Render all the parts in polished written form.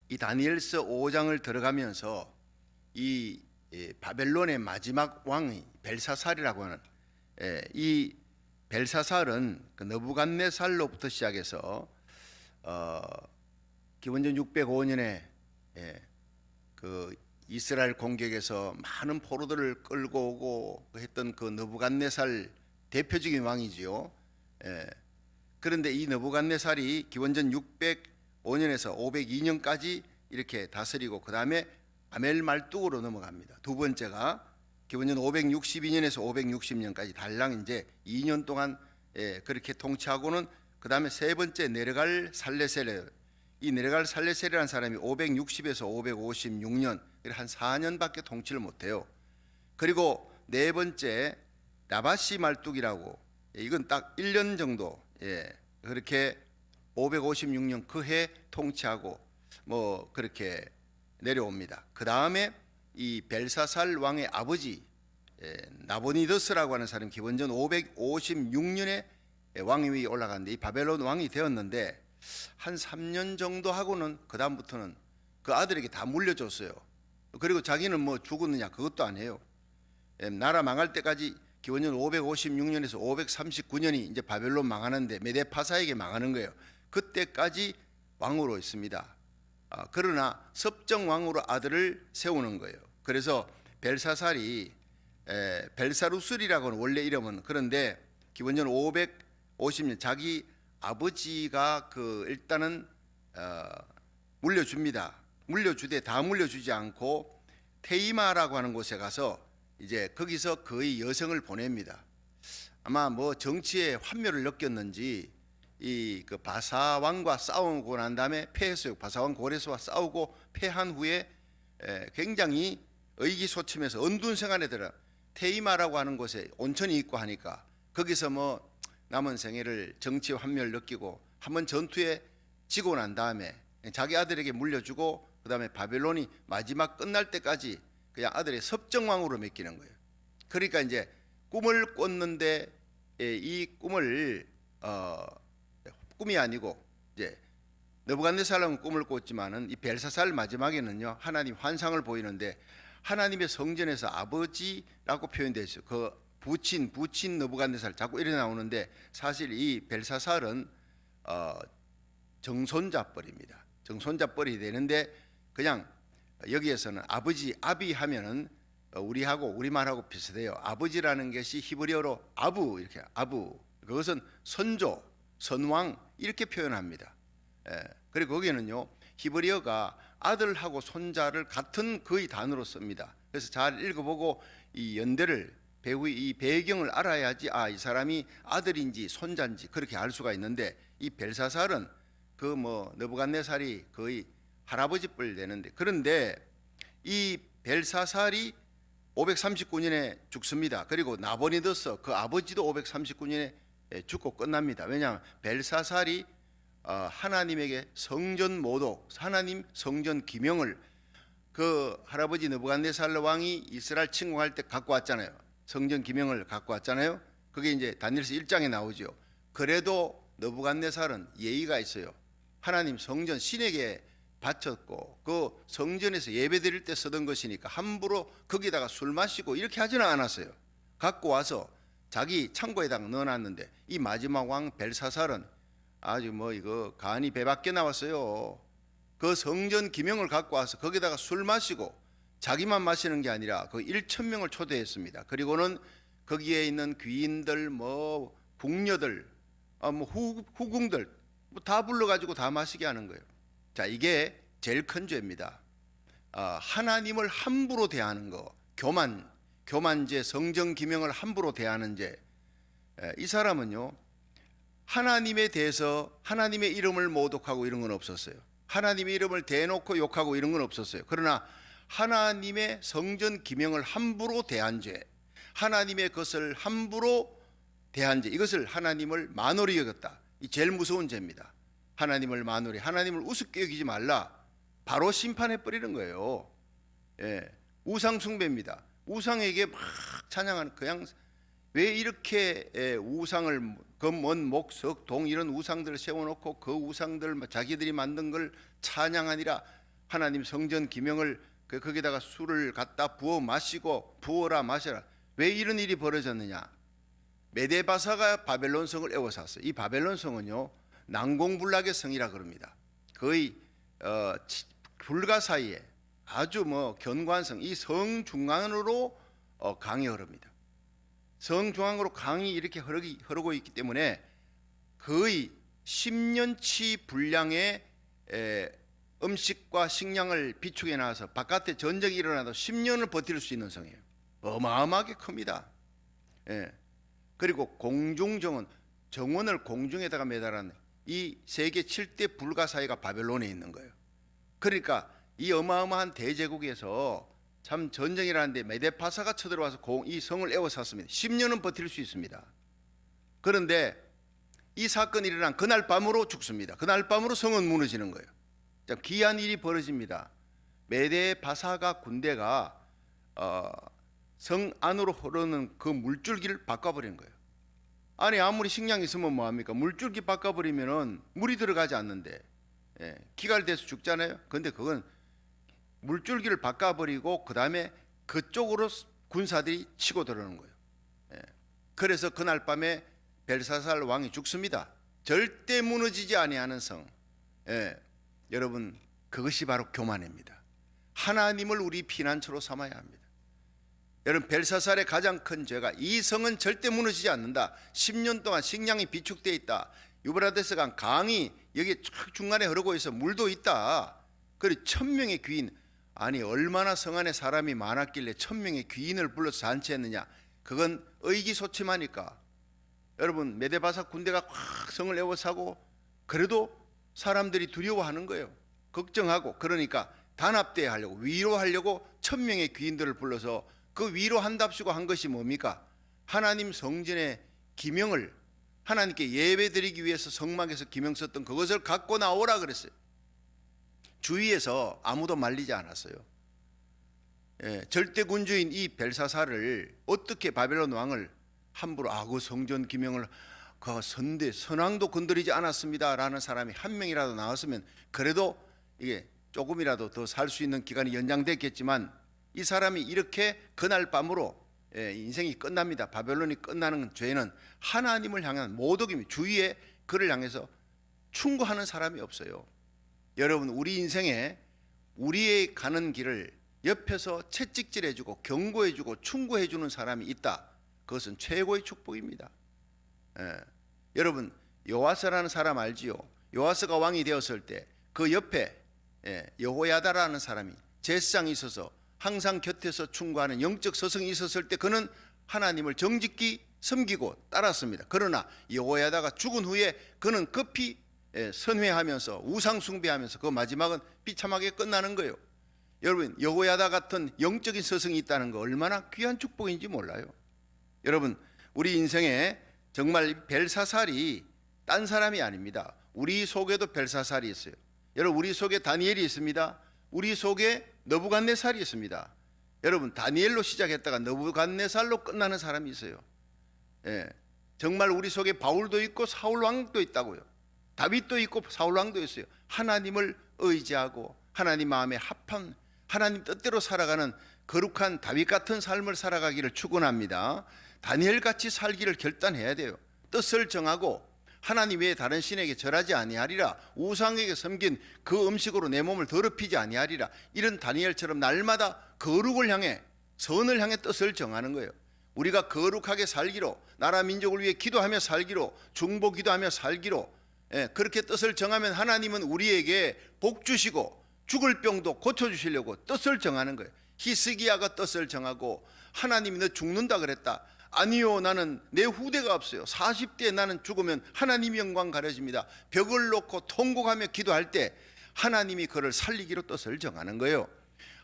이 다니엘서 5장을 들어가면서 이 바벨론의 마지막 왕이 벨사살이라고 하는 이 벨사살은 그 느부갓네살로부터 시작해서 기원전 605년에 그 이스라엘 공격에서 많은 포로들을 끌고 오고 했던 그 느부갓네살 대표적인 왕이지요. 그런데 이 느부갓네살이 기원전 605년에서 502년까지 이렇게 다스리고 그 다음에 아멜말뚝으로 넘어갑니다. 두 번째가 기원전 562년에서 560년까지 달랑 이제 2년 동안 그렇게 통치하고는 그 다음에 세 번째 네르갈 살레셀, 이 네르갈 살레셀이라는 사람이 560에서 556년 한 4년밖에 통치를 못해요. 그리고 네 번째 나바시 말뚝이라고, 이건 딱 1년 정도 그렇게 556년 그 해 통치하고 뭐 그렇게 내려옵니다. 그 다음에 이 벨사살 왕의 아버지 나보니더스라고 하는 사람 기원전 556년에 왕위에 올라갔는데 이 바벨론 왕이 되었는데 한 3년 정도 하고는 그 다음부터는 그 아들에게 다 물려줬어요. 그리고 자기는 뭐 죽었느냐 그것도 아니에요. 나라 망할 때까지 기원전 556년에서 539년이 이제 바벨론 망하는데 메데파사에게 망하는 거예요. 그때까지 왕으로 있습니다. 그러나 섭정왕으로 아들을 세우는 거예요. 그래서 벨사살이 벨사루슬이라고 하는 원래 이름은, 그런데 기원전 550년 자기 아버지가 그 일단은 물려줍니다. 물려주되 다 물려주지 않고 테이마라고 하는 곳에 가서 이제 거기서 거의 여성을 보냅니다. 아마 뭐 정치에 환멸을 느꼈는지 이 그 바사 왕과 싸우고 난 다음에 패했어요. 바사 왕 고레스와 싸우고 패한 후에 굉장히 의기소침해서 언둔 생활에 들어 테이마라고 하는 곳에 온천이 있고 하니까 거기서 뭐 남은 생애를 정치 환멸 느끼고 한번 전투에 지고 난 다음에 자기 아들에게 물려주고 그 다음에 바벨론이 마지막 끝날 때까지 그냥 아들의 섭정왕으로 맡기는 거예요. 그러니까 이제 꿈을 꿨는데 이 꿈을 꿈이 아니고 이제 느부갓네살은 꿈을 꿨지만은 이 벨사살 마지막에는요 하나님 환상을 보이는데 하나님의 성전에서 아버지라고 표현되어 있어요. 그 부친 느부갓네살 자꾸 이래 나오는데 사실 이 벨사살은 정손자뻘입니다. 정손자뻘이 되는데 그냥 여기에서는 아버지 아비 하면은 우리하고 우리말하고 비슷해요. 아버지라는 것이 히브리어로 아부, 이렇게 아부, 그것은 선조, 선왕 이렇게 표현합니다. 그리고 거기는요 히브리어가 아들하고 손자를 같은 거의 단어로 씁니다. 그래서 잘 읽어보고 이 연대를 이 배경을 알아야지 이 사람이 아들인지 손자인지 그렇게 알 수가 있는데 이 벨사살은 그 뭐 느부갓네살이 거의 할아버지 뻘 되는데, 그런데 이 벨사살이 539년에 죽습니다. 그리고 나보니더스 그 아버지도 539년에 죽고 끝납니다. 왜냐하면 벨사살이 하나님에게 성전 모독, 하나님 성전 기명을 그 할아버지 느부갓네살 왕이 이스라엘 침공할 때 갖고 왔잖아요. 성전 기명을 갖고 왔잖아요. 그게 이제 다니엘서 1장에 나오죠. 그래도 느부갓네살은 예의가 있어요. 하나님 성전 신에게 바쳤고 그 성전에서 예배 드릴 때 쓰던 것이니까 함부로 거기다가 술 마시고 이렇게 하지는 않았어요. 갖고 와서 자기 창고에다가 넣어놨는데 이 마지막 왕 벨사살은 아주 뭐 이거 간이 배 밖에 나왔어요. 그 성전 기명을 갖고 와서 거기다가 술 마시고 자기만 마시는 게 아니라 그 1,000명을 초대했습니다. 그리고는 거기에 있는 귀인들 뭐 궁녀들 뭐 후궁들 뭐 다 불러가지고 다 마시게 하는 거예요. 자, 이게 제일 큰 죄입니다. 하나님을 함부로 대하는 거, 교만죄, 성전 기명을 함부로 대하는 죄. 이 사람은요 하나님에 대해서 하나님의 이름을 모독하고 이런 건 없었어요. 하나님의 이름을 대놓고 욕하고 이런 건 없었어요. 그러나 하나님의 성전 기명을 함부로 대한 죄, 하나님의 것을 함부로 대한 죄, 이것을 하나님을 만홀히 여겼다. 이 제일 무서운 죄입니다. 하나님을 만홀히, 하나님을 우습게 여기지 말라. 바로 심판해 버리는 거예요. 우상 숭배입니다. 우상에게 막 찬양하는, 그냥 왜 이렇게 우상을 금원 목석 동 이런 우상들을 세워놓고 그 우상들 자기들이 만든 걸 찬양하니라 하나님 성전 기명을 거기다가 술을 갖다 부어 마시고 부어라 마셔라. 왜 이런 일이 벌어졌느냐? 메데바사가 바벨론 성을 에워쌌어요. 이 바벨론 성은요 난공불락의 성이라 그럽니다. 거의 불가 사이에 아주 견고한 성, 이 성 중앙으로 강이 흐릅니다. 성 중앙으로 강이 이렇게 흐르고 있기 때문에 거의 10년치 분량의 음식과 식량을 비축해 놔서 바깥에 전쟁이 일어나도 10년을 버틸 수 있는 성이에요. 어마어마하게 큽니다. 예. 그리고 공중정원, 정원을 공중에다가 매달았네. 이 세계 7대 불가사의가 바벨론에 있는 거예요. 그러니까 이 어마어마한 대제국에서 참 전쟁이라는데 메데파사가 쳐들어와서 이 성을 에워쌌습니다. 10년은 버틸 수 있습니다. 그런데 이 사건이 일어난 그날 밤으로 죽습니다. 그날 밤으로 성은 무너지는 거예요. 참 기이한 일이 벌어집니다. 메데바사가 군대가 성 안으로 흐르는 그 물줄기를 바꿔버린 거예요. 아니 아무리 식량이 있으면 뭐합니까? 물줄기 바꿔버리면은 물이 들어가지 않는데 기갈돼서 죽잖아요. 근데 그건 물줄기를 바꿔버리고 그 다음에 그쪽으로 군사들이 치고 들어오는 거예요. 그래서 그날 밤에 벨사살 왕이 죽습니다. 절대 무너지지 아니하는 성. 여러분 그것이 바로 교만입니다. 하나님을 우리 피난처로 삼아야 합니다. 여러분 벨사살의 가장 큰 죄가 이 성은 절대 무너지지 않는다. 10년 동안 식량이 비축되어 있다. 유브라데스강 강이 여기 쫙 중간에 흐르고 있어 물도 있다. 그리고 1000명의 귀인, 아니 얼마나 성 안에 사람이 많았길래 1000명의 귀인을 불러서 잔치했느냐. 그건 의기소침하니까. 여러분 메데바사 군대가 확 성을 에워싸고 그래도 사람들이 두려워하는 거예요. 걱정하고. 그러니까 단합대회 하려고 위로하려고 1000명의 귀인들을 불러서 그 위로한답시고 한 것이 뭡니까? 하나님 성전의 기명을 하나님께 예배드리기 위해서 성막에서 기명 썼던 그것을 갖고 나오라 그랬어요. 주위에서 아무도 말리지 않았어요. 절대 군주인 이 벨사살을 어떻게 바벨론 왕을 함부로 그 성전 기명을 그 선왕도 건드리지 않았습니다 라는 사람이 한 명이라도 나왔으면 그래도 이게 조금이라도 더 살 수 있는 기간이 연장됐겠지만 이 사람이 이렇게 그날 밤으로 인생이 끝납니다. 바벨론이 끝나는 죄는 하나님을 향한 모독입니다. 주위에 그를 향해서 충고하는 사람이 없어요. 여러분 우리 인생에 우리의 가는 길을 옆에서 채찍질해주고 경고해주고 충고해주는 사람이 있다. 그것은 최고의 축복입니다. 여러분 요아스라는 사람 알지요? 요아스가 왕이 되었을 때 그 옆에 여호야다라는 사람이 제사장이 있어서 항상 곁에서 충고하는 영적 서성이 있었을 때 그는 하나님을 정직히 섬기고 따랐습니다. 그러나 여호야다가 죽은 후에 그는 급히 선회하면서 우상 숭배하면서 그 마지막은 비참하게 끝나는 거예요. 여러분 여호야다 같은 영적인 서성이 있다는 거 얼마나 귀한 축복인지 몰라요. 여러분 우리 인생에 정말 벨사살이 딴 사람이 아닙니다. 우리 속에도 벨사살이 있어요. 여러분 우리 속에 다니엘이 있습니다. 우리 속에 느부갓네살이 있습니다. 여러분 다니엘로 시작했다가 느부갓네살로 끝나는 사람이 있어요. 정말 우리 속에 바울도 있고 사울 왕도 있다고요. 다윗도 있고 사울 왕도 있어요. 하나님을 의지하고 하나님 마음에 합한 하나님 뜻대로 살아가는 거룩한 다윗 같은 삶을 살아가기를 축원합니다. 다니엘같이 살기를 결단해야 돼요. 뜻을 정하고 하나님 외에 다른 신에게 절하지 아니하리라. 우상에게 섬긴 그 음식으로 내 몸을 더럽히지 아니하리라. 이런 다니엘처럼 날마다 거룩을 향해 선을 향해 뜻을 정하는 거예요. 우리가 거룩하게 살기로 나라 민족을 위해 기도하며 살기로 중보 기도하며 살기로 그렇게 뜻을 정하면 하나님은 우리에게 복 주시고 죽을 병도 고쳐주시려고 뜻을 정하는 거예요. 히스기야가 뜻을 정하고 하나님이 너 죽는다 그랬다. 아니요 나는 내 후대가 없어요. 40대에 나는 죽으면 하나님 영광 가려집니다. 벽을 놓고 통곡하며 기도할 때 하나님이 그를 살리기로 뜻을 정하는 거예요.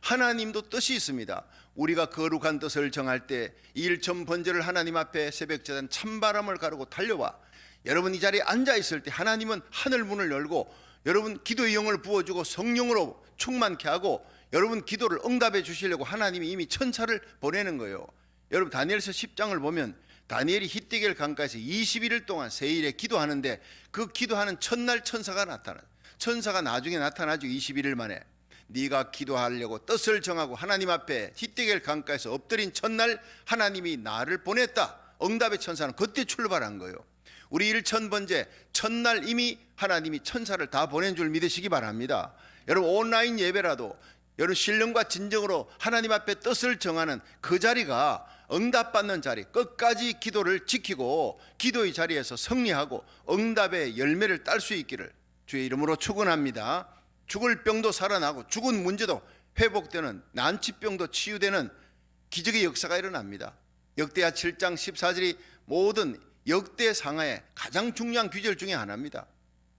하나님도 뜻이 있습니다. 우리가 거룩한 뜻을 정할 때 일천 번제를 하나님 앞에 새벽제단 찬바람을 가르고 달려와 여러분 이 자리에 앉아 있을 때 하나님은 하늘 문을 열고 여러분 기도의 영을 부어주고 성령으로 충만케 하고 여러분 기도를 응답해 주시려고 하나님이 이미 천사를 보내는 거예요. 여러분 다니엘서 10장을 보면 다니엘이 히데겔 강가에서 21일 동안 세일에 기도하는데 그 기도하는 첫날 천사가 나타나요. 천사가 나중에 나타나죠. 21일 만에. 네가 기도하려고 뜻을 정하고 하나님 앞에 히데겔 강가에서 엎드린 첫날 하나님이 나를 보냈다. 응답의 천사는 그때 출발한 거예요. 우리 1000번째 첫날 이미 하나님이 천사를 다 보낸 줄 믿으시기 바랍니다. 여러분 온라인 예배라도 여러분 신령과 진정으로 하나님 앞에 뜻을 정하는 그 자리가 응답받는 자리, 끝까지 기도를 지키고 기도의 자리에서 승리하고 응답의 열매를 딸 수 있기를 주의 이름으로 축원합니다. 죽을 병도 살아나고 죽은 문제도 회복되는, 난치병도 치유되는 기적의 역사가 일어납니다. 역대하 7장 14절이 모든 역대상하의 가장 중요한 규절 중에 하나입니다.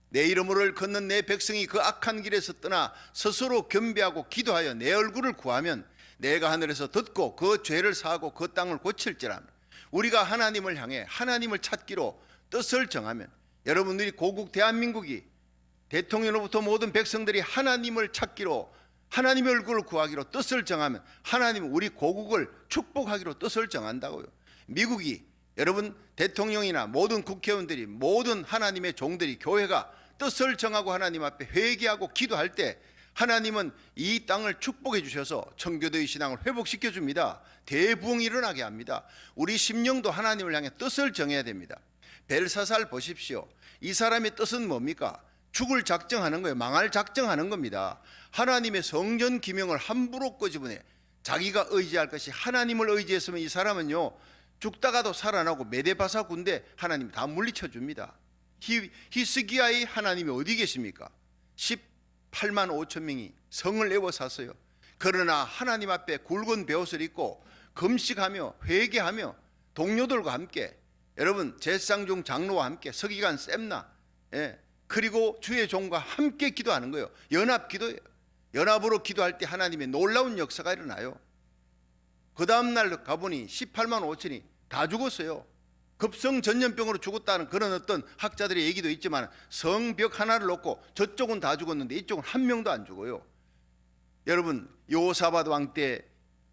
내 이름으로 걷는 내 백성이 그 악한 길에서 떠나 스스로 겸비하고 기도하여 내 얼굴을 구하면 내가 하늘에서 듣고 그 죄를 사하고 그 땅을 고칠지라. 우리가 하나님을 향해 하나님을 찾기로 뜻을 정하면, 여러분들이 고국 대한민국이 대통령으로부터 모든 백성들이 하나님을 찾기로, 하나님의 얼굴을 구하기로 뜻을 정하면 하나님은 우리 고국을 축복하기로 뜻을 정한다고요. 미국이, 여러분 대통령이나 모든 국회의원들이, 모든 하나님의 종들이, 교회가 뜻을 정하고 하나님 앞에 회개하고 기도할 때 하나님은 이 땅을 축복해 주셔서 청교도의 신앙을 회복시켜 줍니다. 대부흥이 일어나게 합니다. 우리 심령도 하나님을 향해 뜻을 정해야 됩니다. 벨사살 보십시오. 이 사람의 뜻은 뭡니까? 죽을 작정하는 거예요. 망할 작정하는 겁니다. 하나님의 성전 기명을 함부로 끄집어내 자기가 의지할 것이 하나님을 의지했으면 이 사람은요 죽다가도 살아나고 메데바사 군대 하나님 다 물리쳐 줍니다. 히스기야의 하나님이 어디 계십니까? 18만 5천 명이 성을 에워쌌어요. 그러나 하나님 앞에 굵은 베옷을 입고 금식하며 회개하며 동료들과 함께, 여러분 제사장 장로와 함께, 서기관 셈나, 그리고 주의 종과 함께 기도하는 거예요. 연합기도예요. 연합으로 기도할 때 하나님의 놀라운 역사가 일어나요. 그 다음날 가보니 18만 5천이 다 죽었어요. 급성전염병으로 죽었다는 그런 어떤 학자들의 얘기도 있지만 성벽 하나를 놓고 저쪽은 다 죽었는데 이쪽은 한 명도 안 죽어요. 여러분 여호사밧 왕 때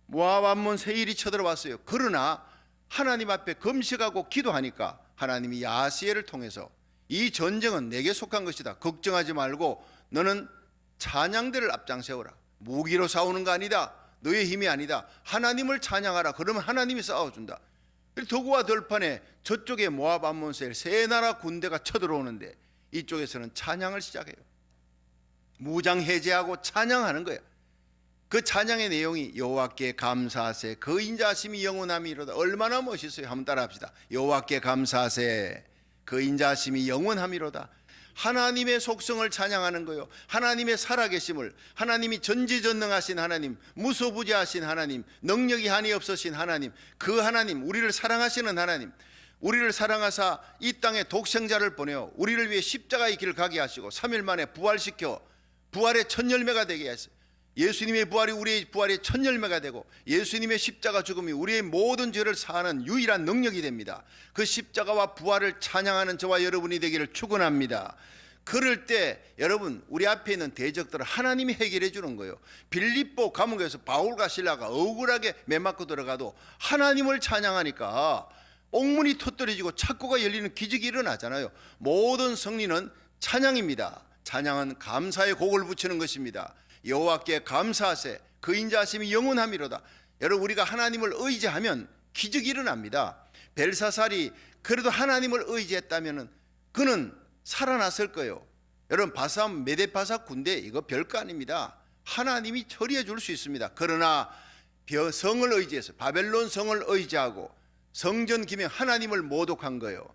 모압 암몬 세일이 쳐들어왔어요. 그러나 하나님 앞에 금식하고 기도하니까 하나님이 야시엘을 통해서 이 전쟁은 내게 속한 것이다. 걱정하지 말고 너는 찬양대를 앞장세워라. 무기로 싸우는 거 아니다. 너의 힘이 아니다. 하나님을 찬양하라. 그러면 하나님이 싸워준다. 도구와 들판에 저쪽에 모압 암몬 세일 세 나라 군대가 쳐들어오는데 이쪽에서는 찬양을 시작해요. 무장 해제하고 찬양하는 거예요. 그 찬양의 내용이 여호와께 감사하세 그 인자하심이 영원함이로다. 얼마나 멋있어요. 한번 따라합시다. 여호와께 감사하세 그 인자하심이 영원함이로다. 하나님의 속성을 찬양하는 거예요. 하나님의 살아계심을, 하나님이 전지전능하신 하나님, 무소부재하신 하나님, 능력이 한이 없으신 하나님, 그 하나님, 우리를 사랑하시는 하나님, 우리를 사랑하사 이 땅에 독생자를 보내어 우리를 위해 십자가의 길을 가게 하시고 3일 만에 부활시켜 부활의 첫 열매가 되게 하셨어요. 예수님의 부활이 우리의 부활의 첫 열매가 되고 예수님의 십자가 죽음이 우리의 모든 죄를 사하는 유일한 능력이 됩니다. 그 십자가와 부활을 찬양하는 저와 여러분이 되기를 축원합니다. 그럴 때 여러분 우리 앞에 있는 대적들을 하나님이 해결해 주는 거예요. 빌립보 감옥에서 바울과 실라가 억울하게 매맞고 들어가도 하나님을 찬양하니까 옥문이 터뜨려지고 창고가 열리는 기적이 일어나잖아요. 모든 승리는 찬양입니다. 찬양은 감사의 곡을 붙이는 것입니다. 여호와께 감사하세 그 인자하심이 영원함이로다. 여러분 우리가 하나님을 의지하면 기적이 일어납니다. 벨사살이 그래도 하나님을 의지했다면 그는 살아났을 거예요. 여러분 바삼 메데바사 군대 이거 별거 아닙니다. 하나님이 처리해 줄 수 있습니다. 그러나 성을 의지해서 바벨론 성을 의지하고 성전 기명 하나님을 모독한 거예요.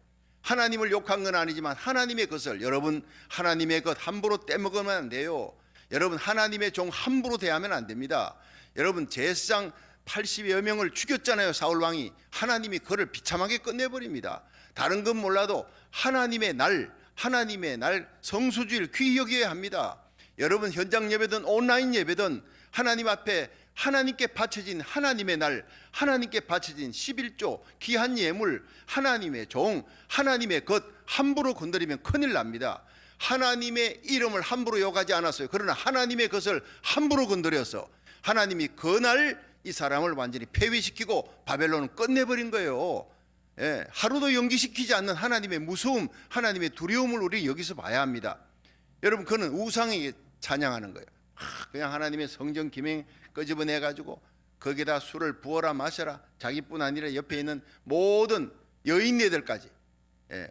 하나님을 욕한 건 아니지만 하나님의 것을, 여러분 하나님의 것 함부로 떼먹으면 안 돼요. 여러분 하나님의 종 함부로 대하면 안 됩니다. 여러분 제사장 80여 명을 죽였잖아요. 사울왕이. 하나님이 그를 비참하게 끝내버립니다. 다른 건 몰라도 하나님의 날 성수주일 귀히 여겨야 합니다. 여러분 현장 예배든 온라인 예배든 하나님 앞에 하나님께 바쳐진 하나님의 날, 하나님께 바쳐진 11조 귀한 예물, 하나님의 종, 하나님의 것 함부로 건드리면 큰일 납니다. 하나님의 이름을 함부로 욕하지 않았어요. 그러나 하나님의 것을 함부로 건드려서 하나님이 그날 이 사람을 완전히 폐위시키고 바벨론은 끝내버린 거예요. 하루도 연기시키지 않는 하나님의 무서움, 하나님의 두려움을 우리 여기서 봐야 합니다. 여러분 그는 우상에게 찬양하는 거예요. 그냥 하나님의 성전 기명 끄집어내 가지고 거기다 술을 부어라 마셔라. 자기뿐 아니라 옆에 있는 모든 여인네들까지.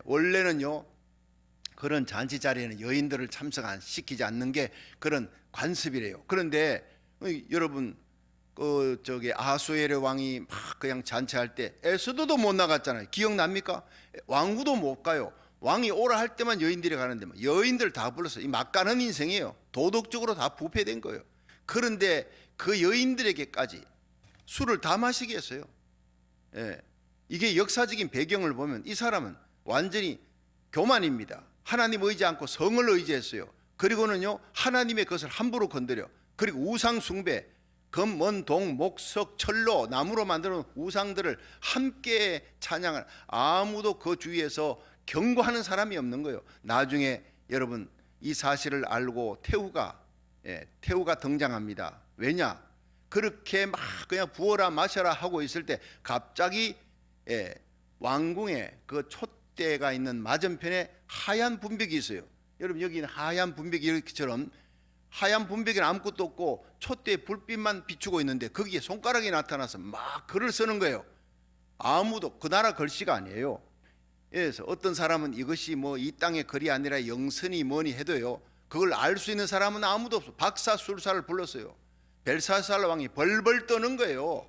원래는요 그런 잔치 자리에는 여인들을 참석시키지 않는 게 그런 관습이래요. 그런데 여러분 아하수에르 왕이 막 그냥 잔치할 때 에스더도 못 나갔잖아요. 기억납니까? 왕후도 못 가요. 왕이 오라 할 때만 여인들이 가는데 여인들 다 불러서 이 막가는 인생이에요. 도덕적으로 다 부패된 거예요. 그런데 그 여인들에게까지 술을 다 마시게 했어요. 이게 역사적인 배경을 보면 이 사람은 완전히 교만입니다. 하나님 의지 않고 성을 의지했어요. 그리고는요 하나님의 것을 함부로 건드려. 그리고 우상 숭배, 금, 원, 동, 목석, 철로, 나무로 만드는 우상들을 함께 찬양하는, 아무도 그 주위에서 경고하는 사람이 없는 거예요. 나중에 여러분 이 사실을 알고 태후가 등장합니다. 왜냐? 그렇게 막 그냥 부어라 마셔라 하고 있을 때 갑자기 왕궁에 그 촛대가 있는 맞은편에 하얀 분벽이 있어요. 여러분 여기 있는 하얀 분벽이 이렇게처럼 하얀 분벽에는 아무것도 없고 촛대의 불빛만 비추고 있는데 거기에 손가락이 나타나서 막 글을 쓰는 거예요. 아무도, 그 나라 글씨가 아니에요. 그래서 어떤 사람은 이것이 뭐 이 땅의 글이 아니라 영선이 뭐니 해도요 그걸 알 수 있는 사람은 아무도 없어. 박사술사를 불렀어요. 벨사살 왕이 벌벌 떠는 거예요.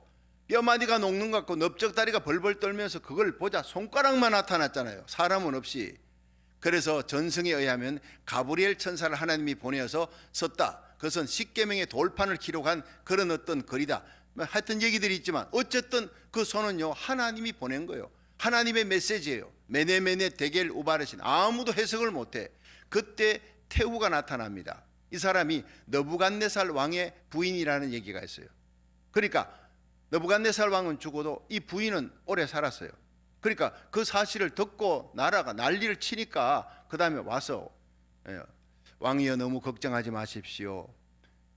뼈마디가 녹는 것 같고 넓적다리가 벌벌 떨면서 그걸 보자 손가락만 나타났잖아요. 사람은 없이. 그래서 전승에 의하면 가브리엘 천사를 하나님이 보내어서 썼다. 그것은 십계명의 돌판을 기록한 그런 어떤 글이다. 하여튼 얘기들이 있지만 어쨌든 그 손은요 하나님이 보낸 거예요. 하나님의 메시지예요. 메네메네 데겔 우바르신. 아무도 해석을 못해. 그때 태후가 나타납니다. 이 사람이 느부갓네살 왕의 부인이라는 얘기가 있어요. 그러니까 느부갓네살 왕은 죽어도 이 부인은 오래 살았어요. 그러니까 그 사실을 듣고 나라가 난리를 치니까 그 다음에 와서 왕이여 너무 걱정하지 마십시오.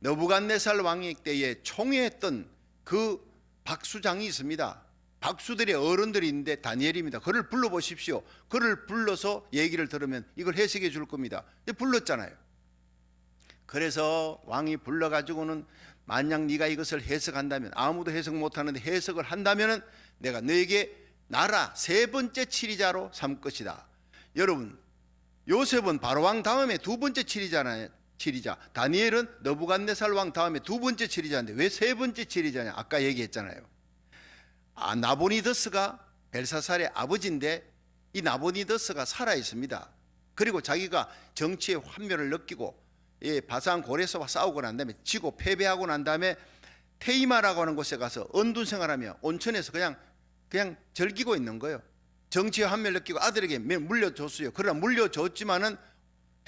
느부갓네살 왕의 때에 총회했던 그 박수장이 있습니다. 박수들의 어른들이 있는데 다니엘입니다. 그를 불러보십시오. 그를 불러서 얘기를 들으면 이걸 해석해 줄 겁니다. 불렀잖아요. 그래서 왕이 불러가지고는 만약 네가 이것을 해석한다면, 아무도 해석 못하는데 해석을 한다면 내가 너에게 나라 세 번째 치리자로 삼 것이다. 여러분 요셉은 바로왕 다음에 두 번째 치리자잖아요. 치리자. 다니엘은 느부갓네살 왕 다음에 두 번째 치리자인데 왜 세 번째 치리자냐? 아까 얘기했잖아요. 나보니더스가 벨사살의 아버지인데 이 나보니더스가 살아 있습니다. 그리고 자기가 정치의 환멸을 느끼고 바산 고레스와 싸우고 난 다음에 지고 패배하고 난 다음에 테이마라고 하는 곳에 가서 언둔 생활하며 온천에서 그냥 즐기고 있는 거예요. 정치의 환멸을 느끼고 아들에게 물려줬어요. 그러나 물려줬지만은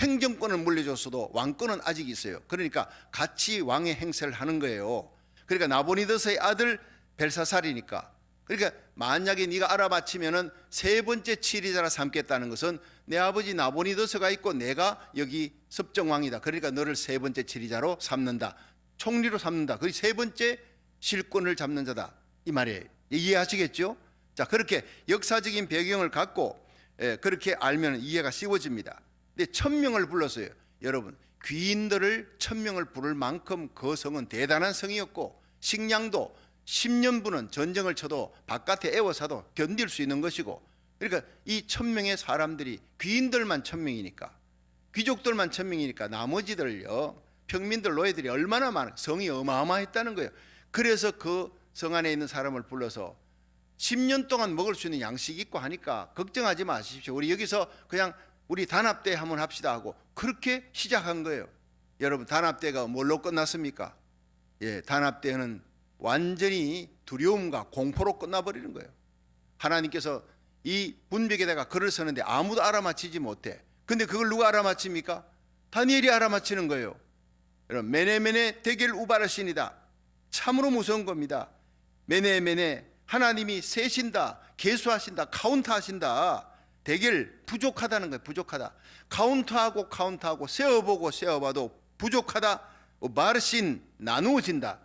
행정권을 물려줬어도 왕권은 아직 있어요. 그러니까 같이 왕의 행세를 하는 거예요. 그러니까 나보니더스의 아들 벨사살이니까. 그러니까 만약에 네가 알아맞히면은 세 번째 치리자라 삼겠다는 것은 내 아버지 나보니더스가 있고 내가 여기 섭정왕이다. 그러니까 너를 세 번째 치리자로 삼는다. 총리로 삼는다. 그리고 세 번째 실권을 잡는 자다. 이 말이에요. 이해하시겠죠? 자, 그렇게 역사적인 배경을 갖고 그렇게 알면 이해가 쉬워집니다. 근데 1000명을 불렀어요. 여러분 귀인들을 1000명을 부를 만큼 그 성은 대단한 성이었고 식량도 10년분은 전쟁을 쳐도 바깥에 애워사도 견딜 수 있는 것이고, 그러니까 이 1000명의 사람들이 귀인들만 1000명이니까 귀족들만 1000명이니까 나머지들요 평민들 노예들이 얼마나 많아, 성이 어마어마했다는 거예요. 그래서 그 성 안에 있는 사람을 불러서 10년 동안 먹을 수 있는 양식이 있고 하니까 걱정하지 마십시오. 우리 여기서 그냥 우리 단합대 한번 합시다 하고 그렇게 시작한 거예요. 여러분 단합대가 뭘로 끝났습니까? 단합대는 완전히 두려움과 공포로 끝나버리는 거예요. 하나님께서 이 분벽에다가 글을 쓰는데 아무도 알아맞히지 못해. 근데 그걸 누가 알아맞힙니까? 다니엘이 알아맞히는 거예요. 여러분 메네메네 데겔 우바르신이다. 참으로 무서운 겁니다. 메네메네 하나님이 세신다, 계수하신다, 카운트하신다. 데겔 부족하다는 거예요. 부족하다. 카운트하고 세어보고 세어봐도 부족하다. 바르신 나누어진다.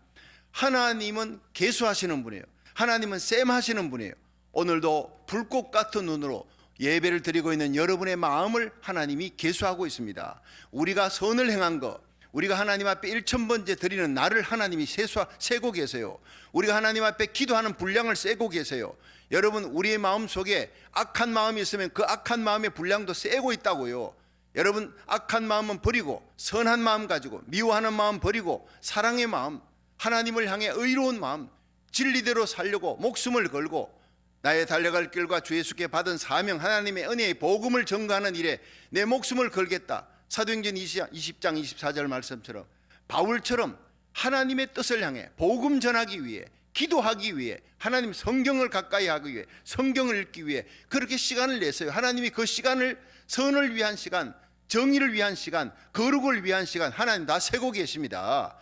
하나님은 계수하시는 분이에요. 하나님은 셈하시는 분이에요. 오늘도 불꽃 같은 눈으로 예배를 드리고 있는 여러분의 마음을 하나님이 계수하고 있습니다. 우리가 선을 행한 것, 우리가 하나님 앞에 1000번째 드리는 날을 하나님이 세고 계세요. 우리가 하나님 앞에 기도하는 분량을 세고 계세요. 여러분, 우리의 마음 속에 악한 마음이 있으면 그 악한 마음의 분량도 세고 있다고요. 여러분, 악한 마음은 버리고 선한 마음 가지고, 미워하는 마음 버리고 사랑의 마음, 하나님을 향해 의로운 마음, 진리대로 살려고 목숨을 걸고 나의 달려갈 길과 주 예수께 받은 사명, 하나님의 은혜의 복음을 전가하는 일에 내 목숨을 걸겠다. 사도행전 20장 24절 말씀처럼 바울처럼 하나님의 뜻을 향해 복음 전하기 위해, 기도하기 위해, 하나님 성경을 가까이 하기 위해, 성경을 읽기 위해 그렇게 시간을 냈어요. 하나님이 그 시간을 선을 위한 시간, 정의를 위한 시간, 거룩을 위한 시간 하나님 다 세고 계십니다.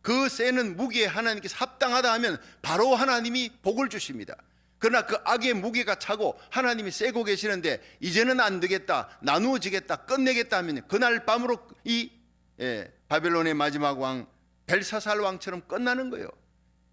그 세는 무게에 하나님께서 합당하다 하면 바로 하나님이 복을 주십니다. 그러나 그 악의 무게가 차고 하나님이 세고 계시는데 이제는 안 되겠다, 나누어지겠다, 끝내겠다 하면 그날 밤으로 이 바벨론의 마지막 왕 벨사살 왕처럼 끝나는 거예요.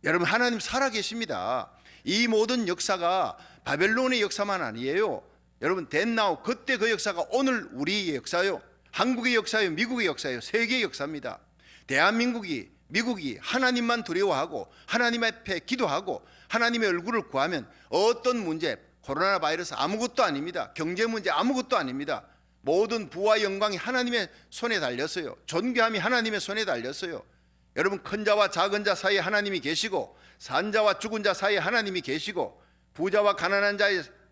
여러분, 하나님 살아계십니다. 이 모든 역사가 바벨론의 역사만 아니에요. 여러분, 덴나우 그때 그 역사가 오늘 우리의 역사요, 한국의 역사요, 미국의 역사요, 세계의 역사입니다. 대한민국이, 미국이 하나님만 두려워하고 하나님 앞에 기도하고 하나님의 얼굴을 구하면 어떤 문제, 코로나 바이러스 아무것도 아닙니다. 경제 문제 아무것도 아닙니다. 모든 부와 영광이 하나님의 손에 달렸어요. 존귀함이 하나님의 손에 달렸어요. 여러분, 큰 자와 작은 자 사이에 하나님이 계시고 산 자와 죽은 자 사이에 하나님이 계시고 부자와 가난한 자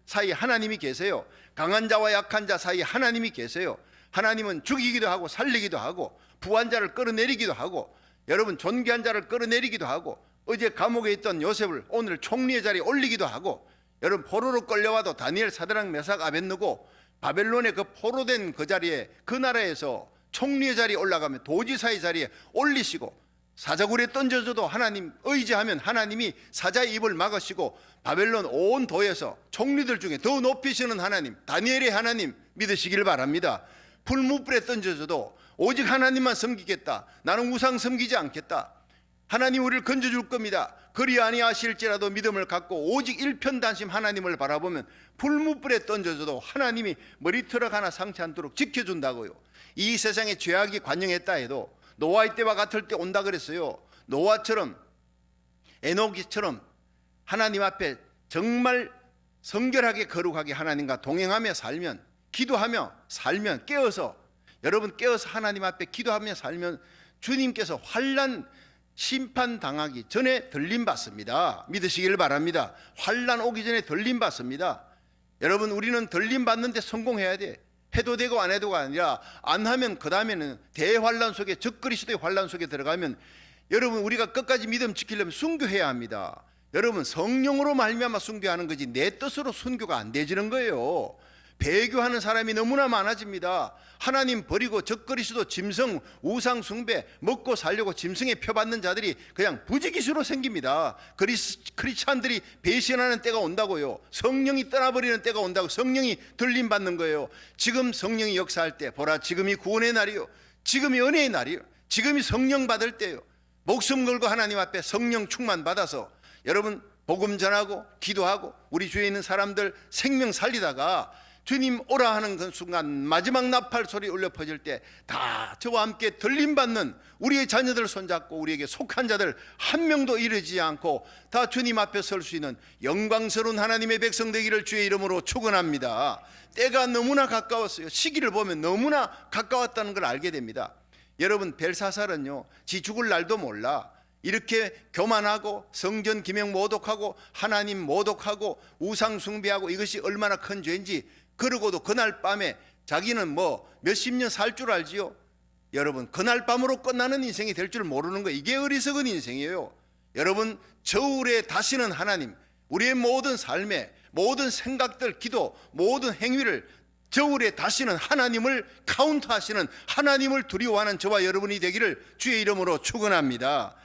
사이에 하나님이 계세요. 강한 자와 약한 자 사이에 하나님이 계세요. 하나님은 죽이기도 하고 살리기도 하고 부한 자를 끌어내리기도 하고, 여러분, 존귀한 자를 끌어내리기도 하고, 어제 감옥에 있던 요셉을 오늘 총리의 자리에 올리기도 하고, 여러분, 포로로 끌려와도 다니엘, 사드락, 메삭, 아벳느고 바벨론의 그 포로된 그 자리에, 그 나라에서 총리의 자리에 올라가면 도지사의 자리에 올리시고, 사자굴에 던져줘도 하나님 의지하면 하나님이 사자의 입을 막으시고 바벨론 온 도에서 총리들 중에 더 높이시는 하나님, 다니엘의 하나님 믿으시길 바랍니다. 풀무불에 던져줘도 오직 하나님만 섬기겠다, 나는 우상 섬기지 않겠다, 하나님 우리를 건져줄 겁니다, 그리 아니하실지라도 믿음을 갖고 오직 일편단심 하나님을 바라보면 풀무불에 던져줘도 하나님이 머리털 하나 상치 않도록 지켜준다고요. 이 세상에 죄악이 관영했다 해도 노아의 때와 같을 때 온다 그랬어요. 노아처럼, 에녹이처럼 하나님 앞에 정말 성결하게 거룩하게 하나님과 동행하며 살면, 기도하며 살면, 깨어서, 여러분 깨어서 하나님 앞에 기도하며 살면 주님께서 환난 심판 당하기 전에 들림 받습니다. 믿으시길 바랍니다. 환난 오기 전에 들림 받습니다. 여러분, 우리는 들림 받는데 성공해야 돼. 해도 되고 안 해도가 아니라 안 하면 그 다음에는 대환란 속에, 적그리스도의 환란 속에 들어가면 여러분, 우리가 끝까지 믿음 지키려면 순교해야 합니다. 여러분, 성령으로 말미암아 순교하는 거지 내 뜻으로 순교가 안 되지는 거예요. 배교하는 사람이 너무나 많아집니다. 하나님 버리고 적그리스도, 짐승, 우상 숭배, 먹고 살려고 짐승에 표받는 자들이 그냥 부지기수로 생깁니다. 크리스찬들이 배신하는 때가 온다고요. 성령이 떠나버리는 때가 온다고. 성령이 들림받는 거예요. 지금 성령이 역사할 때, 보라 지금이 구원의 날이요, 지금이 은혜의 날이요, 지금이 성령 받을 때요. 목숨 걸고 하나님 앞에 성령 충만 받아서 여러분 복음 전하고 기도하고 우리 주위에 있는 사람들 생명 살리다가 주님 오라 하는 그 순간 마지막 나팔 소리 울려 퍼질 때 다 저와 함께 들림받는 우리의 자녀들 손잡고 우리에게 속한 자들 한 명도 이르지 않고 다 주님 앞에 설 수 있는 영광스러운 하나님의 백성 되기를 주의 이름으로 축원합니다. 때가 너무나 가까웠어요. 시기를 보면 너무나 가까웠다는 걸 알게 됩니다. 여러분, 벨사살은요, 지 죽을 날도 몰라 이렇게 교만하고 성전 기명 모독하고 하나님 모독하고 우상 숭배하고 이것이 얼마나 큰 죄인지, 그러고도 그날 밤에 자기는 뭐 몇십 년 살 줄 알지요. 여러분, 그날 밤으로 끝나는 인생이 될 줄 모르는 거, 이게 어리석은 인생이에요. 여러분, 저울에 다시는 하나님, 우리의 모든 삶에 모든 생각들, 기도, 모든 행위를 저울에 다시는 하나님을 카운트하시는, 하나님을 두려워하는 저와 여러분이 되기를 주의 이름으로 축원합니다.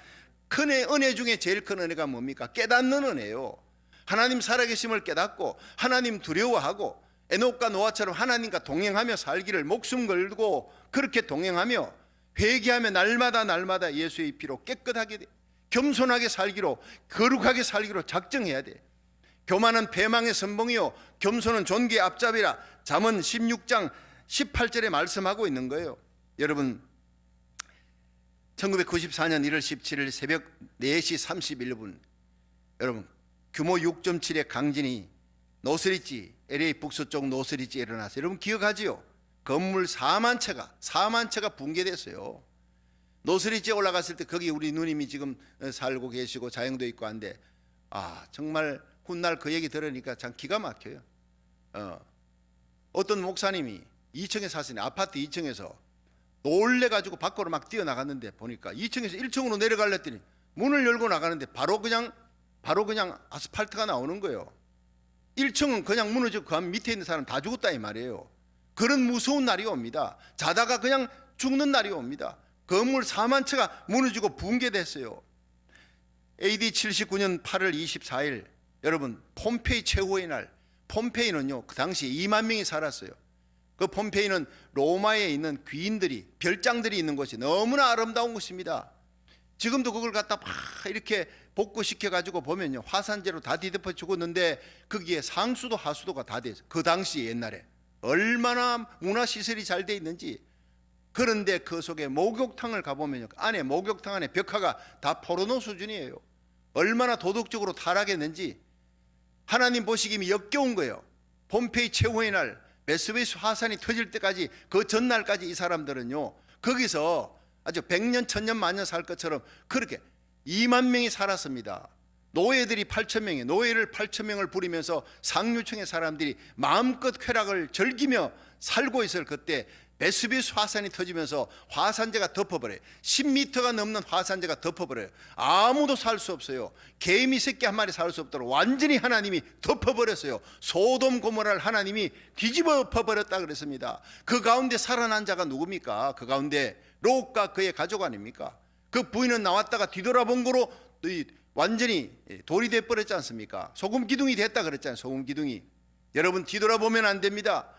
큰 은혜 중에 제일 큰 은혜가 뭡니까? 깨닫는 은혜요. 하나님 살아계심을 깨닫고 하나님 두려워하고 에녹과 노아처럼 하나님과 동행하며 살기를 목숨 걸고 그렇게 동행하며 회개하며 날마다 예수의 피로 깨끗하게 돼, 겸손하게 살기로, 거룩하게 살기로 작정해야 돼. 교만은 패망의 선봉이요 겸손은 존귀의 앞잡이라 잠언 16장 18절에 말씀하고 있는 거예요. 여러분, 1994년 1월 17일 새벽 4시 31분 여러분 규모 6.7의 강진이 노스리지 LA 북서쪽 노스리지에 일어났어요. 여러분 기억하지요? 건물 4만 채가 붕괴됐어요. 노스리지에 올라갔을 때 거기 우리 누님이 지금 살고 계시고 자영도 있고 한데 정말 훗날 그 얘기 들으니까 참 기가 막혀요. 어떤 목사님이 2층에 사시는 아파트 2층에서 놀래가지고 밖으로 막 뛰어나갔는데 보니까 2층에서 1층으로 내려가려더니 문을 열고 나가는데 바로 그냥 아스팔트가 나오는 거예요. 1층은 그냥 무너지고 그 밑에 있는 사람 다 죽었다 이 말이에요. 그런 무서운 날이 옵니다. 자다가 그냥 죽는 날이 옵니다. 건물 4만 채가 무너지고 붕괴됐어요. AD 79년 8월 24일 여러분 폼페이 최후의 날. 폼페이는요 그 당시에 2만 명이 살았어요. 그 폼페이는 로마에 있는 귀인들이 별장들이 있는 곳이 너무나 아름다운 곳입니다. 지금도 그걸 갖다 막 이렇게 복구시켜 가지고 보면요 화산재로 다 뒤덮어 죽었는데 거기에 상수도 하수도가 다 돼 있어요. 그 당시 옛날에 얼마나 문화시설이 잘 돼 있는지. 그런데 그 속에 목욕탕을 가보면요 안에 목욕탕 안에 벽화가 다 포르노 수준이에요. 얼마나 도덕적으로 타락했는지 하나님 보시기에 역겨운 거예요. 폼페이 최후의 날 베스베이스 화산이 터질 때까지 그 전날까지 이 사람들은요 거기서 아주 100년 1000년 만년 살 것처럼 그렇게 2만 명이 살았습니다. 노예들이 8,000명이 노예를 8,000명을 부리면서 상류층의 사람들이 마음껏 쾌락을 즐기며 살고 있을 그때 베스비스 화산이 터지면서 화산재가 덮어버려요. 10m가 넘는 화산재가 덮어버려요. 아무도 살 수 없어요. 개미 새끼 한 마리 살 수 없도록 완전히 하나님이 덮어버렸어요. 소돔 고모라를 하나님이 뒤집어 엎어버렸다 그랬습니다. 그 가운데 살아난 자가 누굽니까? 그 가운데 롯과 그의 가족 아닙니까? 그 부인은 나왔다가 뒤돌아본 거로 완전히 돌이 돼버렸지 않습니까? 소금 기둥이 됐다 그랬잖아요. 소금 기둥이. 여러분 뒤돌아보면 안 됩니다.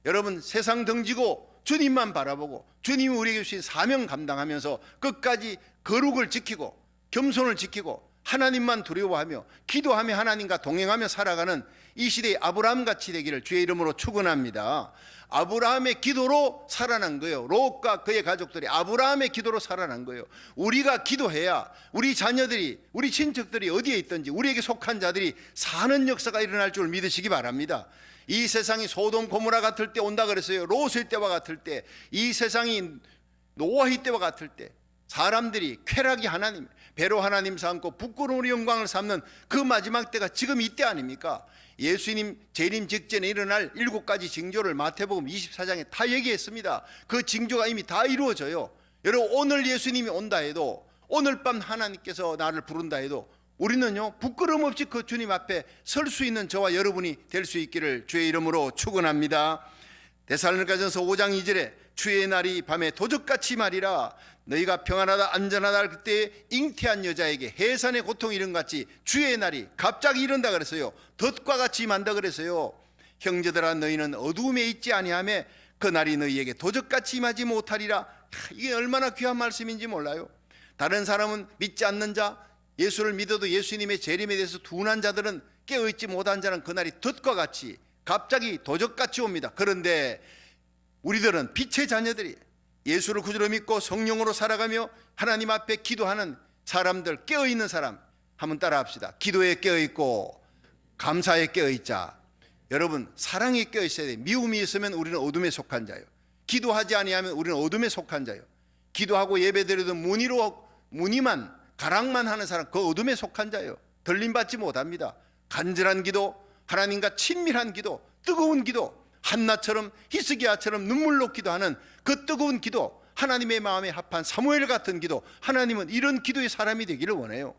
여러분 세상 등지고 주님만 바라보고 주님이 우리에게 주신 사명 감당하면서 끝까지 거룩을 지키고 겸손을 지키고 하나님만 두려워하며 기도하며 하나님과 동행하며 살아가는 이 시대의 아브라함같이 되기를 주의 이름으로 축원합니다. 아브라함의 기도로 살아난 거예요. 롯과 그의 가족들이 아브라함의 기도로 살아난 거예요. 우리가 기도해야 우리 자녀들이 우리 친척들이 어디에 있든지 우리에게 속한 자들이 사는 역사가 일어날 줄 믿으시기 바랍니다. 이 세상이 소돔 고모라 같을 때 온다 그랬어요. 롯의 때와 같을 때, 이 세상이 노아의 때와 같을 때 사람들이 쾌락이 하나님, 배로 하나님 삼고 부끄러운 영광을 삼는 그 마지막 때가 지금 이때 아닙니까? 예수님 재림 직전에 일어날 7가지 징조를 마태복음 24장에 다 얘기했습니다. 그 징조가 이미 다 이루어져요. 여러분 오늘 예수님이 온다 해도, 오늘 밤 하나님께서 나를 부른다 해도 우리는요 부끄러움 없이 그 주님 앞에 설 수 있는 저와 여러분이 될 수 있기를 주의 이름으로 축원합니다. 데살로니가전서 5장 2절에 주의 날이 밤에 도적같이 말이라. 너희가 평안하다 안전하다 할 그때 잉태한 여자에게 해산의 고통이 이른같이 주의 날이 갑자기 이른다 그랬어요. 덫과 같이 임한다 그랬어요. 형제들아 너희는 어두움에 있지 아니하며 그 날이 너희에게 도적같이 임하지 못하리라. 이게 얼마나 귀한 말씀인지 몰라요. 다른 사람은 믿지 않는 자, 예수를 믿어도 예수님의 재림에 대해서 둔한 자들은 깨어있지 못한 자는 그날이 덫과 같이 갑자기 도적같이 옵니다. 그런데 우리들은 빛의 자녀들이 예수를 구주로 믿고 성령으로 살아가며 하나님 앞에 기도하는 사람들, 깨어있는 사람 한번 따라합시다. 기도에 깨어있고 감사에 깨어있자. 여러분 사랑에 깨어있어야 돼요. 미움이 있으면 우리는 어둠에 속한 자예요. 기도하지 아니하면 우리는 어둠에 속한 자예요. 기도하고 예배드려도 문의만 가랑만 하는 사람 그 어둠에 속한 자예요. 들림받지 못합니다. 간절한 기도, 하나님과 친밀한 기도, 뜨거운 기도, 한나처럼 히스기야처럼 눈물로 기도하는 그 뜨거운 기도, 하나님의 마음에 합한 사무엘 같은 기도, 하나님은 이런 기도의 사람이 되기를 원해요.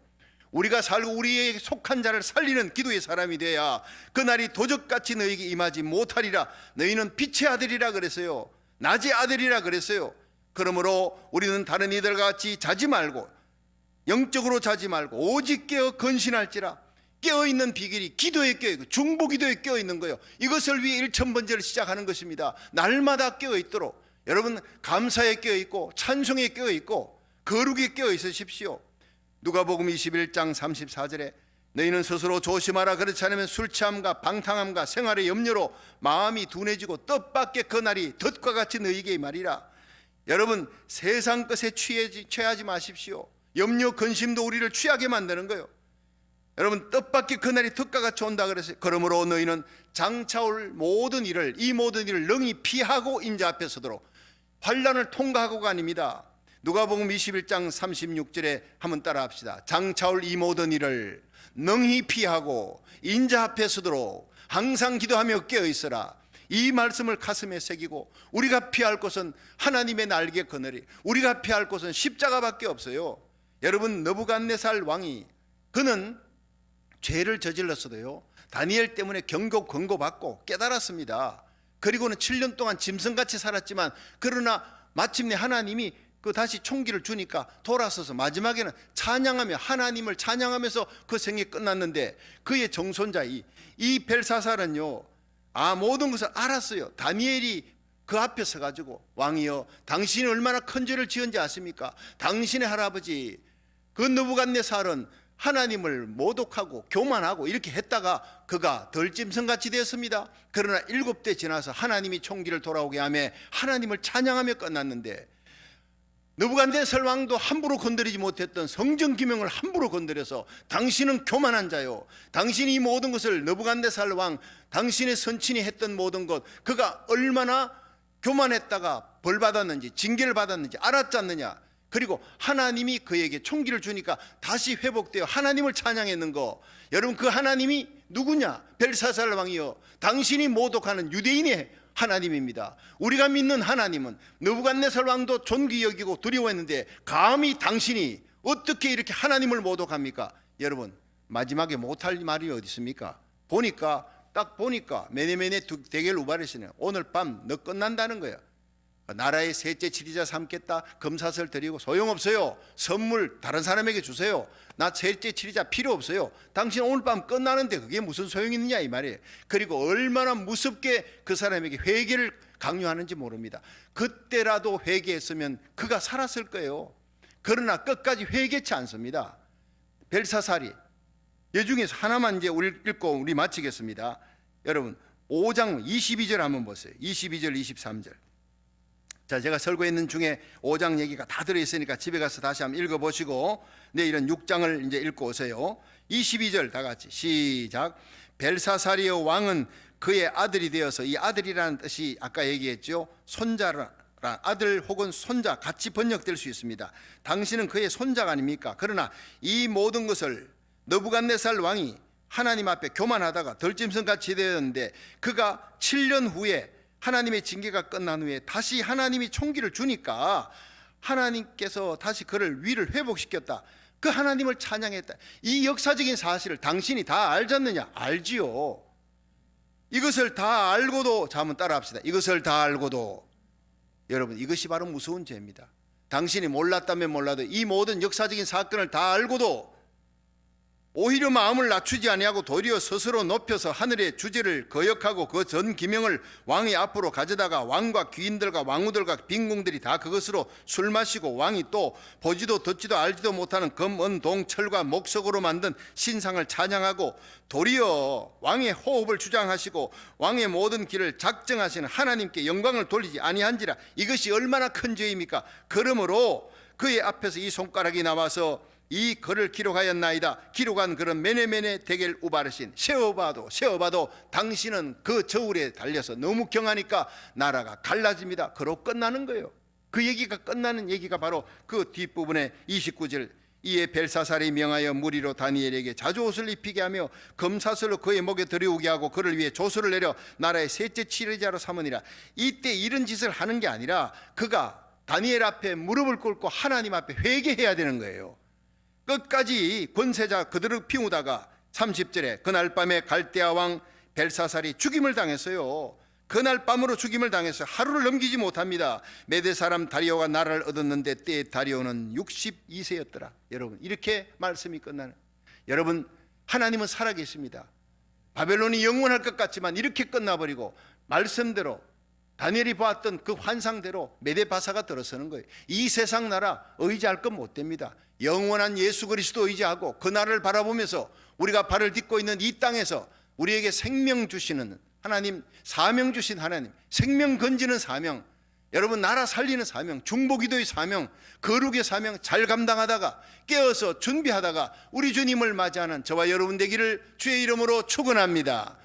우리가 살고 우리에게 속한 자를 살리는 기도의 사람이 돼야 그날이 도적같이 너희에게 임하지 못하리라. 너희는 빛의 아들이라 그랬어요. 낮의 아들이라 그랬어요. 그러므로 우리는 다른 이들과 같이 자지 말고, 영적으로 자지 말고 오직 깨어 건신할지라. 깨어있는 비결이 기도에 깨어있고 중보기도에 깨어있는 거예요. 이것을 위해 1000번째를 시작하는 것입니다. 날마다 깨어있도록 여러분 감사에 깨어있고 찬송에 깨어있고 거룩에 깨어있으십시오. 누가복음 21장 34절에 너희는 스스로 조심하라. 그렇지 않으면 술취함과 방탕함과 생활의 염려로 마음이 둔해지고 뜻밖의 그날이 덫과 같이 너희에게 말이라. 여러분, 세상 것에 취하지 마십시오. 염려 근심도 우리를 취하게 만드는 거예요. 여러분, 뜻밖의 그날이 득과같이 온다 그랬어요. 그러므로 너희는 장차올 모든 일을, 이 모든 일을 능히 피하고 인자 앞에 서도록 환난을 통과하고가 아닙니다. 누가복음 21장 36절에 한번 따라 합시다. 장차올 이 모든 일을 능히 피하고 인자 앞에 서도록 항상 기도하며 깨어 있으라. 이 말씀을 가슴에 새기고, 우리가 피할 곳은 하나님의 날개 그늘이, 우리가 피할 곳은 십자가밖에 없어요. 여러분, 느부갓네살 왕이, 그는 죄를 저질렀어도요, 다니엘 때문에 경고 권고받고 깨달았습니다. 그리고는 7년 동안 짐승같이 살았지만, 그러나 마침내 하나님이 그 다시 총기를 주니까 돌아서서 마지막에는 찬양하며, 하나님을 찬양하면서 그 생이 끝났는데, 그의 정손자 이 벨사살은요, 모든 것을 알았어요. 다니엘이 그 앞에 서가지고, 왕이여, 당신이 얼마나 큰 죄를 지은지 아십니까? 당신의 할아버지 그 느부갓네살은 하나님을 모독하고 교만하고 이렇게 했다가 그가 덜짐승같이 되었습니다. 그러나 7대 지나서 하나님이 총기를 돌아오게 하며 하나님을 찬양하며 끝났는데, 느부갓네살 왕도 함부로 건드리지 못했던 성전 기명을 함부로 건드려서, 당신은 교만한 자요, 당신이 이 모든 것을, 느부갓네살 왕 당신의 선친이 했던 모든 것, 그가 얼마나 교만했다가 벌 받았는지, 징계를 받았는지 알았지 않느냐. 그리고 하나님이 그에게 총기를 주니까 다시 회복되어 하나님을 찬양했는 거, 여러분, 그 하나님이 누구냐? 벨사살 왕이요, 당신이 모독하는 유대인의 하나님입니다. 우리가 믿는 하나님은 느부갓네살 왕도 존귀 여기고 두려워했는데, 감히 당신이 어떻게 이렇게 하나님을 모독합니까? 여러분, 마지막에 못할 말이 어디 있습니까? 딱 보니까 메네메네 데겔 우바르시네, 오늘 밤 너 끝난다는 거야. 나라의 셋째 치리자 삼겠다, 금사슬 드리고 소용없어요. 선물 다른 사람에게 주세요. 나 셋째 치리자 필요 없어요. 당신 오늘 밤 끝나는데 그게 무슨 소용이 있느냐 이 말이에요. 그리고 얼마나 무섭게 그 사람에게 회개를 강요하는지 모릅니다. 그때라도 회개했으면 그가 살았을 거예요. 그러나 끝까지 회개치 않습니다. 벨사살이, 이 중에서 하나만 이제 우리 읽고 우리 마치겠습니다. 여러분, 5장 22절 한번 보세요. 22절 23절. 자, 제가 설교했는 중에 5장 얘기가 다 들어있으니까 집에 가서 다시 한번 읽어보시고 내일은 6장을 이제 읽고 오세요. 22절 다 같이 시작. 벨사사리오 왕은 그의 아들이 되어서, 이 아들이라는 뜻이 아까 얘기했죠, 손자라, 아들 혹은 손자 같이 번역될 수 있습니다. 당신은 그의 손자가 아닙니까? 그러나 이 모든 것을 느부갓네살 왕이 하나님 앞에 교만하다가 덜짐승같이 되었는데, 그가 7년 후에 하나님의 징계가 끝난 후에 다시 하나님이 총기를 주니까 하나님께서 다시 그를 위를 회복시켰다. 그 하나님을 찬양했다. 이 역사적인 사실을 당신이 다 알지 않느냐? 알지요. 이것을 다 알고도, 자 한번 따라 합시다. 이것을 다 알고도. 여러분, 이것이 바로 무서운 죄입니다. 당신이 몰랐다면 몰라도 이 모든 역사적인 사건을 다 알고도 오히려 마음을 낮추지 아니하고 도리어 스스로 높여서 하늘의 주제를 거역하고 그 전 기명을 왕의 앞으로 가져다가 왕과 귀인들과 왕후들과 빈궁들이 다 그것으로 술 마시고, 왕이 또 보지도 듣지도 알지도 못하는 금, 은, 동, 철과 목석으로 만든 신상을 찬양하고, 도리어 왕의 호흡을 주장하시고 왕의 모든 길을 작정하시는 하나님께 영광을 돌리지 아니한지라. 이것이 얼마나 큰 죄입니까? 그러므로 그의 앞에서 이 손가락이 나와서 이 글을 기록하였나이다. 기록한 글은 메네메네 데겔 우바르신. 세어봐도 당신은 그 저울에 달려서 너무 경하니까 나라가 갈라집니다. 그로 끝나는 거예요. 그 얘기가 끝나는 얘기가 바로 그 뒷부분에 29절. 이에 벨사살이 명하여 무리로 다니엘에게 자주옷을 입히게 하며 금사슬로 그의 목에 들여오게 하고 그를 위해 조서를 내려 나라의 셋째 치리자로 삼으니라. 이때 이런 짓을 하는 게 아니라 그가 다니엘 앞에 무릎을 꿇고 하나님 앞에 회개해야 되는 거예요. 끝까지 권세자 그들을 피우다가 30절에 그날 밤에 갈대아 왕 벨사살이 죽임을 당했어요. 그날 밤으로 죽임을 당해서 하루를 넘기지 못합니다. 메대 사람 다리오가 나라를 얻었는데 때에 다리오는 62세였더라. 여러분, 이렇게 말씀이 끝나는, 여러분, 하나님은 살아계십니다. 바벨론이 영원할 것 같지만 이렇게 끝나버리고 말씀대로 다니엘이 보았던 그 환상대로 메데바사가 들어서는 거예요. 이 세상 나라 의지할 것 못 됩니다. 영원한 예수 그리스도 의지하고 그 나라를 바라보면서 우리가 발을 딛고 있는 이 땅에서 우리에게 생명 주시는 하나님, 사명 주신 하나님, 생명 건지는 사명, 여러분 나라 살리는 사명, 중보기도의 사명, 거룩의 사명 잘 감당하다가 깨어서 준비하다가 우리 주님을 맞이하는 저와 여러분 되기를 주의 이름으로 축원합니다.